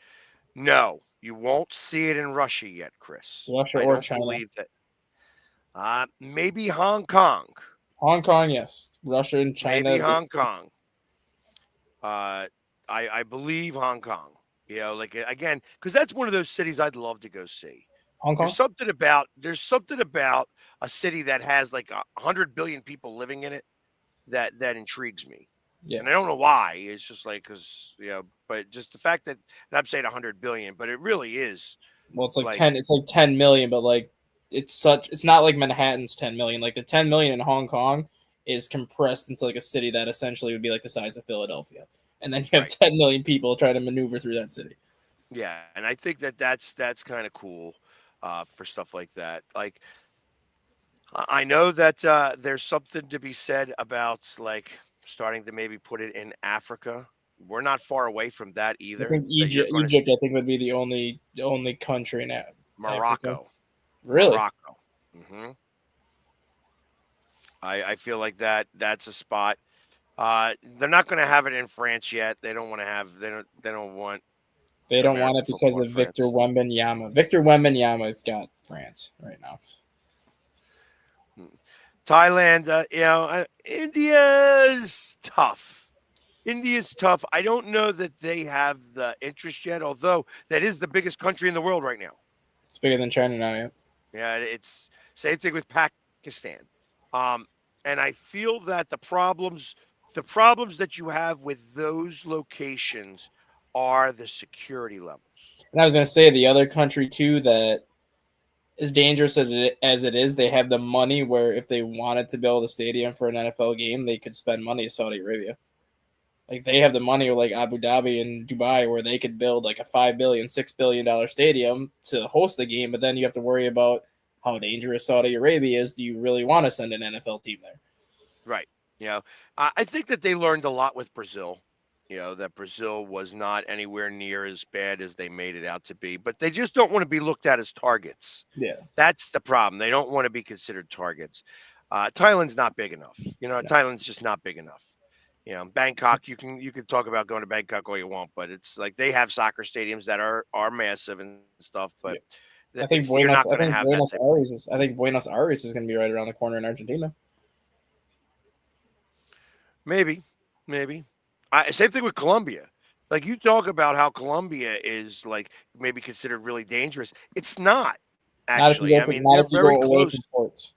No, you won't see it in Russia yet, Chris. Russia I or don't China. believe that. Maybe Hong Kong. Hong Kong, yes. Russia and Maybe China. Hong Kong. I believe Hong Kong. You know, like again, because that's one of those cities I'd love to go see. Hong Kong. There's something about a city that has like 100 billion people living in it that intrigues me. Yeah. And I don't know why. It's just like because but just the fact that and I'm saying 100 billion, but it really is Well, it's like like 10. It's like 10 million, but like it's not like Manhattan's 10 million. Like the 10 million in Hong Kong is compressed into like a city that essentially would be like the size of Philadelphia, and then you have right. 10 million people trying to maneuver through that city. Yeah, and I think that's kind of cool for stuff like that. Like I know that there's something to be said about like starting to maybe put it in Africa. We're not far away from that I either. think That you're Egypt, going to Egypt, I think would be the only country in Africa. Morocco, Really? Morocco. hmm I feel like that's a spot. They're not going to have it in France yet. They don't want to have. They don't want They don't want American it because football in of Victor France. Wembanyama. Victor Wembanyama's got France right now. Mm. Thailand, India's tough. India's tough. I don't know that they have the interest yet, although that is the biggest country in the world right now. It's bigger than China now. Yeah. Yeah, it's same thing with Pakistan. Um, and I feel that the problems that you have with those locations are the security levels. And I was gonna say the other country too that as dangerous as it is, they have the money where if they wanted to build a stadium for an NFL game, they could spend money in Saudi Arabia. Like they have the money like Abu Dhabi and Dubai where they could build like a $5 billion, $6 billion stadium to host the game, but then you have to worry about how dangerous Saudi Arabia is. Do you really want to send an NFL team there? Right. I think that they learned a lot with Brazil. That Brazil was not anywhere near as bad as they made it out to be, but they just don't want to be looked at as targets. Yeah. That's the problem. They don't want to be considered targets. Thailand's not big enough. No. Thailand's just not big enough. Bangkok, you can talk about going to Bangkok all you want, but it's like they have soccer stadiums that are massive and stuff, but I think you're Buenos. not I going to think have that Buenos type. Aires is. I think Buenos Aires is going to be right around the corner in Argentina. Maybe. Same thing with Colombia. Like you talk about how Colombia is like maybe considered really dangerous. It's not actually. I mean, Not they're if you very go away close, from ports.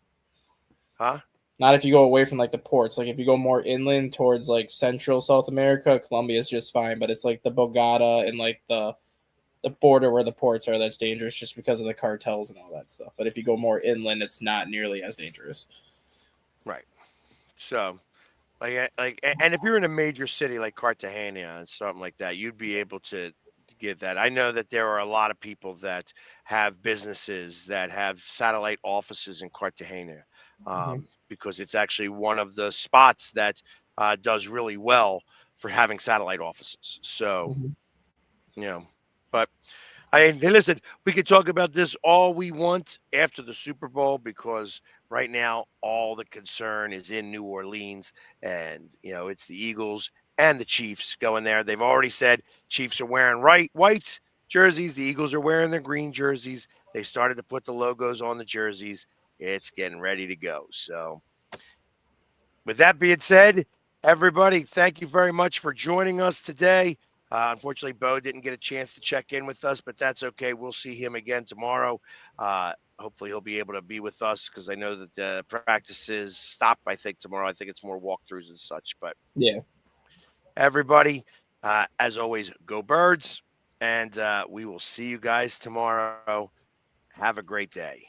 huh? Not if you go away from like the ports. Like if you go more inland towards like Central South America, Colombia is just fine. But it's like the Bogota and like the border where the ports are that's dangerous just because of the cartels and all that stuff. But if you go more inland, it's not nearly as dangerous. Right. So, and if you're in a major city like Cartagena and something like that, you'd be able to get that. I know that there are a lot of people that have businesses that have satellite offices in Cartagena because it's actually one of the spots that does really well for having satellite offices. So, Mm-hmm. you know, but hey, listen, we could talk about this all we want after the Super Bowl because right now all the concern is in New Orleans, and it's the Eagles and the Chiefs going there. They've already said Chiefs are wearing white jerseys, the Eagles are wearing their green jerseys. They started to put the logos on the jerseys. It's getting ready to go. So with that being said, everybody, thank you very much for joining us today. Unfortunately, Bo didn't get a chance to check in with us, but that's okay. We'll see him again tomorrow. Hopefully, he'll be able to be with us because I know that the practices stop, I think, tomorrow. I think it's more walkthroughs and such. But Yeah. everybody, as always, go Birds. And we will see you guys tomorrow. Have a great day.